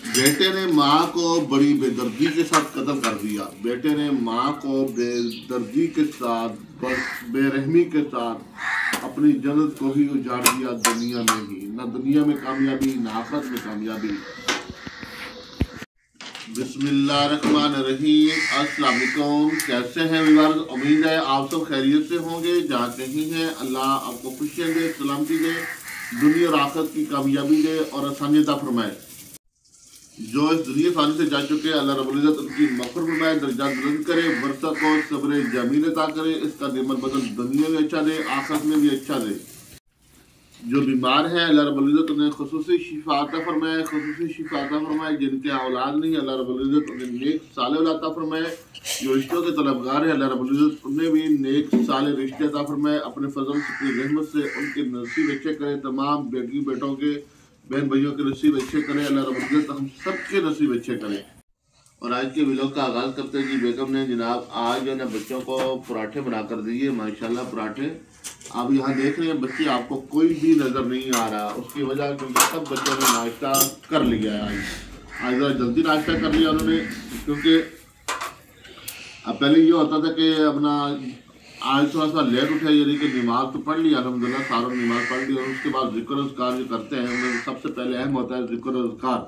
बेटे ने माँ को बड़ी बेदर्दी के साथ कत्ल कर दिया। बेटे ने माँ को बेदर्दी के साथ, बेरहमी के साथ अपनी जन्नत को ही उजाड़ दिया दुनिया में ही। न दुनिया में कामयाबी, न आखिरत में कामयाबी। बिस्मिल्लाहिर्रहमानिर्रहीम। अस्सलाम वालेकुम। कैसे हैं व्यूअर्स? उम्मीद है आप सब खैरियत से होंगे। जहाँ कहीं हैं अल्लाह आपको खुशियाँ दे, सलामती दे, दुनिया और आखिरत की कामयाबी दे और आसानियत फरमाए। जो इस दुनिया फानी से जा चुके अल्लाह रब्बुल इज्जत उनकी मग़फ़िरत फरमाए, दर्जात बुलंद करे, वर्षा को सब्र जमील अता करे, इसका नेमत बदल दुनिया में अच्छा दे, आखिरत में भी अच्छा दे। जो बीमार है अल्लाह रब्बुल इज्जत उन्हें खुसूसी शिफा अता फरमाए, खुसूसी शिफा अता फरमाए। जिनके औलाद नहीं अल्लाह रब्बुल इज्जत उन्हें नेक साले औलाद अता फरमाए। जो रिश्तों के तलबगार है अल्लाह रब्बुल इज्जत उन्हें भी नेक साले रिश्ते अता फरमाए। अपने फजल की रहमत से उनके नसीब अच्छे करे, तमाम बेटी बेटों के, बहन भाइयों के नसीब अच्छे करें अल्लाह रब्बुल इज्जत, हम सबके नसीब अच्छे करें। और आज के व्लॉग का आगाज़ करते हैं जी। बेगम ने जनाब आज जो है ना बच्चों को पराठे बना कर दिए, माशाल्लाह पराठे। आप यहाँ देख रहे हैं बच्चे, आपको कोई भी नज़र नहीं आ रहा। उसकी वजह क्योंकि सब बच्चों ने नाश्ता कर लिया है। आज ज़रा जल्दी नाश्ता कर लिया उन्होंने, क्योंकि अब पहले ये होता था कि अपना आज थोड़ा सा लेट उठे, यानी कि नमाज तो पढ़ लिया अल्हम्दुलिल्लाह, सारों नमाज पढ़ ली और उसके बाद ज़िक्र अज़कार जो करते हैं उनमें सबसे पहले अहम होता है ज़िक्र अज़कार।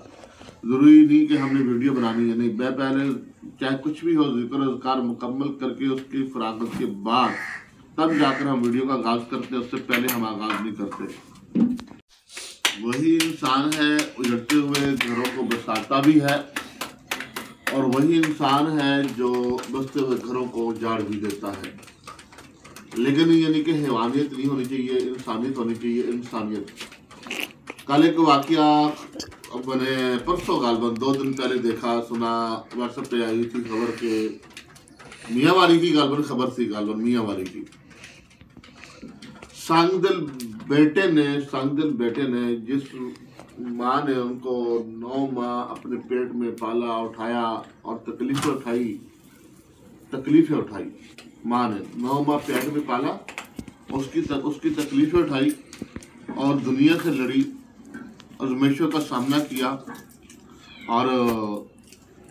ज़रूरी नहीं कि हमने वीडियो बनानी है, नहीं, मैं पहले चाहे कुछ भी हो ज़िक्र अज़कार मुकम्मल करके उसकी फरागत के बाद तब जाकर हम वीडियो का आगाज़ करते हैं, उससे पहले हम आगाज़ नहीं करते। वही इंसान है उजड़ते हुए घरों को बसाता भी है, और वही इंसान है जो बसते हुए घरों को उजाड़ भी देता है। लेकिन यानी कि हैवानियत नहीं होनी चाहिए, इंसानियत होनी चाहिए, इंसानियत। कल एक वाक़या मैंने परसों गालबन 2 दिन पहले देखा, सुना, व्हाट्सएप पे आई थी खबर के मियाँ वाली की, गालबन खबर थी, गालबन मियाँ वाली की। सांगदिल बेटे ने जिस माँ ने उनको 9 माह अपने पेट में पाला, उठाया और तकलीफ़ें उठाई। माँ ने 9 माह पेट में पाला, उसकी तकलीफ़ें उठाई और दुनिया से लड़ी, आज़माइशों का सामना किया। और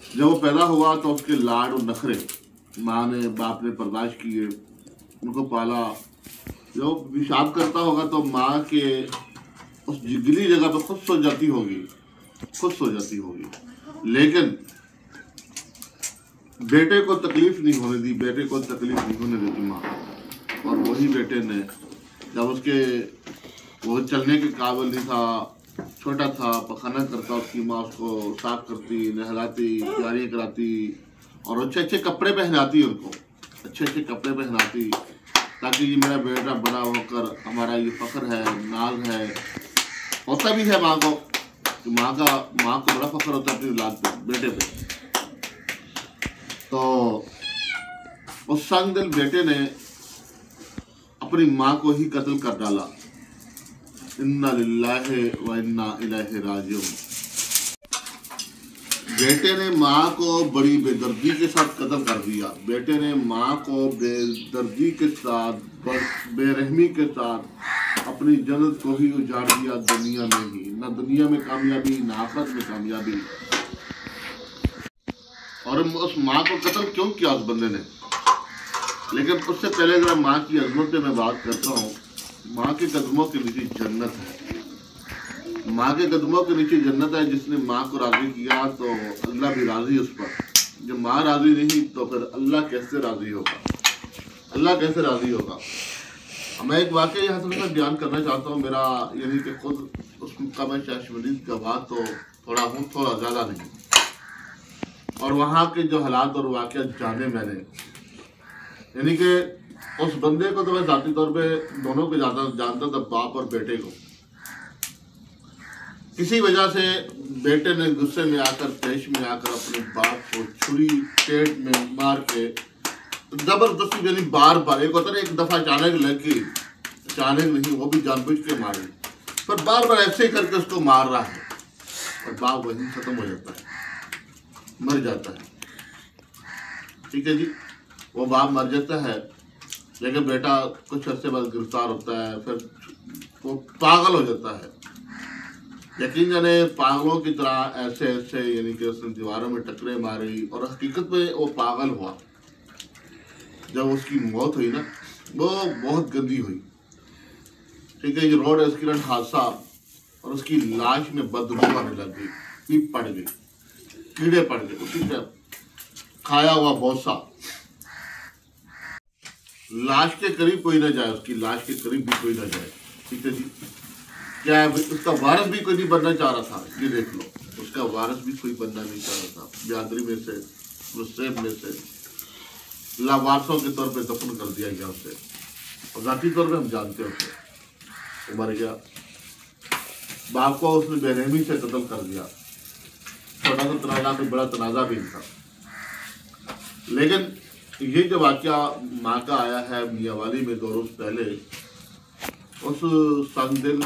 जब वो पैदा हुआ तो उसके लाड और नखरे माँ ने, बाप ने बर्दाश्त किए, उनको पाला। जब पेशाब करता होगा तो माँ के उस जिगली जगह पर खुद सो जाती होगी। लेकिन बेटे को तकलीफ नहीं होने दी, बेटे को तकलीफ नहीं होने देती माँ। और वही बेटे ने जब वो चलने के काबिल नहीं था, छोटा था, पखाना करता, उसकी माँ उसको साफ करती, नहलाती, तैयारी कराती और अच्छे अच्छे कपड़े पहनाती, उनको अच्छे अच्छे कपड़े पहनाती, ताकि ये मेरा बेटा बड़ा होकर हमारा ये फ़ख्र है, नाज है। होता भी है माँ को, कि माँ को बड़ा फ़ख्र होता है अपनी औलाद पे, बेटे पे। तो उस सांगदिल बेटे ने अपनी माँ को ही कत्ल कर डाला। इन्ना लिल्लाहि व इन्ना इलैहि राजिऊन। बेटे ने माँ को बड़ी बेदर्दी के साथ कत्ल कर दिया। बेटे ने माँ को बेदर्दी के साथ, बेरहमी के साथ अपनी जन्नत को ही उजाड़ दिया दुनिया में ही। न दुनिया में कामयाबी, न आखिरत में कामयाबी। और उस माँ को कत्ल क्यों किया उस बंदे ने? लेकिन उससे पहले जरा माँ की अजमत पे मैं बात करता हूँ। माँ के कदमों के नीचे जन्नत है। माँ के कदमों के नीचे जन्नत है। जिसने माँ को राज़ी किया तो अल्लाह भी राज़ी उस पर। जब माँ राज़ी नहीं तो फिर अल्लाह कैसे राज़ी होगा? मैं एक वाक़या यहाँ से मैं बयान करना चाहता हूँ। मेरा यानी कि खुद उसका मैं शायद गवाह तो थोड़ा हूँ, थोड़ा ज़्यादा नहीं। और वहाँ के जो हालात और वाक़या जाने मैंने, यानी कि उस बंदे को तो मैं ज़ाती तौर पे दोनों को जानता था, बाप और बेटे को। किसी वजह से बेटे ने गुस्से में आकर, पेश में आकर अपने बाप को छुरी पेट में मार के ज़बरदस्ती, यानी बार एक होता है एक दफ़ा अचानक लगी, अचानक नहीं, वो भी जानबूझ के मारी, पर बार ऐसे ही करके उसको मार रहा है। और बाप वहीं ख़त्म हो जाता है, मर जाता है। ठीक है जी, वो बाप मर जाता है, लेकिन बेटा कुछ अर्से बाद गिरफ्तार होता है, फिर वो पागल हो जाता है। यकीन जाने पागलों की तरह ऐसे ऐसे यानी कि उसने दीवारों में टकरे मारी और हकीकत में वो पागल हुआ। जब उसकी मौत हुई ना वो बहुत गंदी हुई, ठीक है। ये रोड एक्सीडेंट हादसा और उसकी लाश में बदबू आने लग गई, पीप पड़ गई, कीड़े पड़ गए, उसी से खाया हुआ भौसा। लाश के करीब कोई ना जाए, उसकी लाश के करीब भी कोई ना जाए, ठीक है जी। क्या है, उसका वारिस भी कोई नहीं बनना चाह रहा था। ये देख लो, उसका वारिस भी कोई बनना नहीं चाह रहा था। बिरादरी में से, मुस्लिम में से लावारसों के तौर पे दफन कर दिया गया उसे, और जाती तौर पे हम जानते हैं उसे, मर गया। बाप को उसने बेरहमी से कत्ल कर दिया। छोटा सा तनाजा में बड़ा तनाजा भी था। लेकिन ये जो वाकया माँ का आया है मियांवाली में 2 रोज पहले, उस संगदिल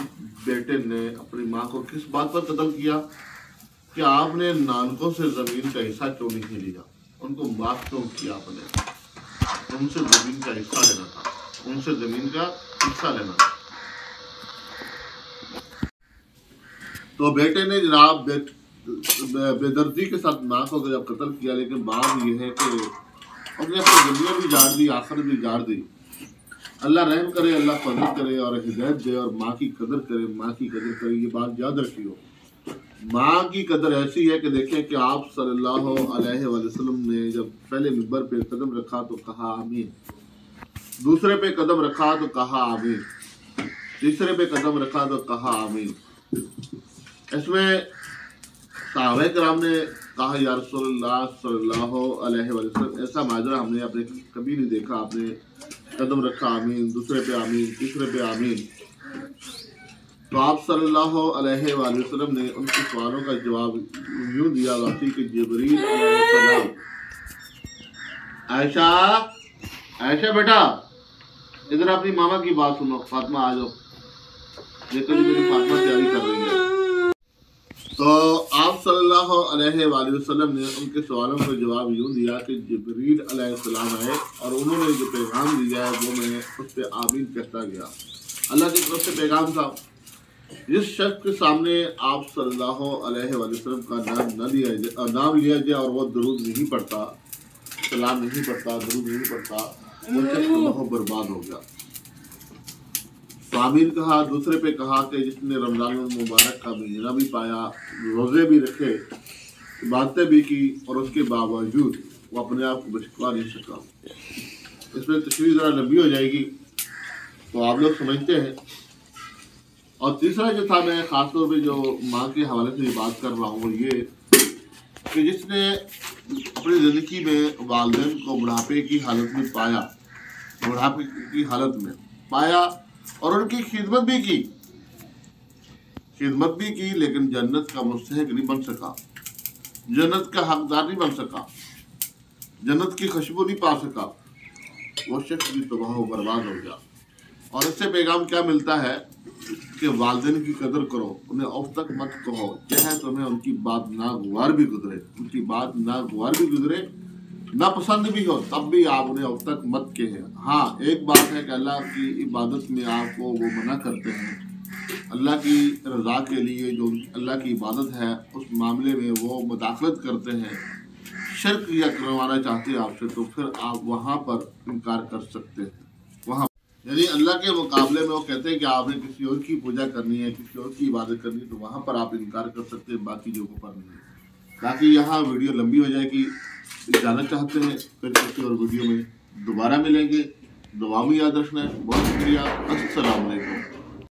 बेटे ने अपनी माँ को किस बात पर कत्ल किया कि आपने नानकों से जमीन का हिस्सा क्यों नहीं लिया, उनको माफ क्यों किया आपने। उनसे जमीन का हिस्सा लेना था, उनसे जमीन का हिस्सा लेना था। तो बेटे ने जनाब बेदर्दी के साथ माँ को जब कत्ल किया, लेकिन बात यह है कि उसने अपनी दुनिया भी जाड़ दी, आखिरत भी जाड़ दी। अल्लाह रहम करे, अल्लाह फजल करे और हिदायत दे और माँ की कदर करे, माँ की कदर करे। ये बात याद रखियो, माँ की कदर ऐसी है कि देखें कि आप सल्लल्लाहु अलैहि वसल्लम ने जब पहले मिंबर पे कदम रखा तो कहा आमीन, दूसरे पे कदम रखा तो कहा आमीन, तीसरे पे कदम रखा तो कहा आमीन। इसमें सहाबा किराम ने कहा या रसूलुल्लाह सल्लल्लाहु अलैहि वसल्लम, ऐसा माजरा हमने अपने कभी नहीं देखा। आपने कदम रखा आमीन, दूसरे पे आमीन, तीसरे पे आमीन। तो आप सल्लल्लाहु अलैहि वसल्लम ने उनके सवालों का जवाब यूं दिया वाकई कि जिब्रील अलैहिस्सलाम, आयशा आयशा बेटा इधर अपनी मामा की बात सुनो, फातिमा आ जाओ, देखो जी मेरी फातिमा तैयारी कर रही है। तो आप सल्लल्लाहु अलैहि वसल्लम ने उनके सवालों का जवाब यूं दिया कि जिब्रील अलैहिस्सलाम आए और उन्होंने जो पैगाम दिया है वो मैं उस पर आमीन कहता गया। अल्लाह की तरफ से पैगाम था। जिस शख्स के सामने आप सल्लल्लाहु अलैहि वसल्लम का नाम लिया जाए और वो दरूद नहीं पढ़ता, सलाम नहीं पढ़ता, दरूद नहीं पढ़ता, वो शख्स बहुत बर्बाद हो गया। आमीन कहा। दूसरे पे कहा कि जिसने रमजान मुबारक का महीना भी पाया, रोज़े भी रखे, बातें भी की और उसके बावजूद वो अपने आप को बचवा नहीं सका। इसमें तशरीह ज़रा लंबी हो जाएगी तो आप लोग समझते हैं। और तीसरा जो था, मैं ख़ासतौर पे जो माँ के हवाले से बात कर रहा हूँ, वो ये कि जिसने अपनी ज़िंदगी में वालिदैन को बुढ़ापे की हालत में पाया, बुढ़ापे की हालत में पाया और उनकी खिदमत भी की, लेकिन जन्नत का मुस्तहिक नहीं बन सका, जन्नत का हकदार नहीं बन सका, जन्नत की खुशबू नहीं पा सका, वो शख्स भी तबाह बर्बाद हो गया। और इससे पैगाम क्या मिलता है कि वालिदैन की कदर करो, उन्हें औफ तक मत कहो, चाहे तुम्हें उनकी बात नागवार भी गुजरे, उनकी बात नागवार भी गुजरे, ना पसंद भी हो, तब भी आप उन्हें अब तक मत कहें। हाँ, एक बात है कि अल्लाह की इबादत में आपको वो मना करते हैं, अल्लाह की रज़ा के लिए जो अल्लाह की इबादत है उस मामले में वो मुदाखलत करते हैं, शिर्क या करवाना चाहते हैं आपसे, तो फिर आप वहाँ पर इनकार कर सकते हैं। वहाँ यानी अल्लाह के मुकाबले में वो कहते हैं कि आपने किसी और की पूजा करनी है, किसी और की इबादत करनी है, तो वहाँ पर आप इनकार कर सकते हैं, बाकी जगहों पर नहीं। ताकि यहाँ वीडियो लंबी हो जाएगी, जाना चाहते हैं फिर किसी और वीडियो में दोबारा मिलेंगे। दुआ में याद रखना है। बहुत शुक्रिया। अस्सलाम वालेकुम।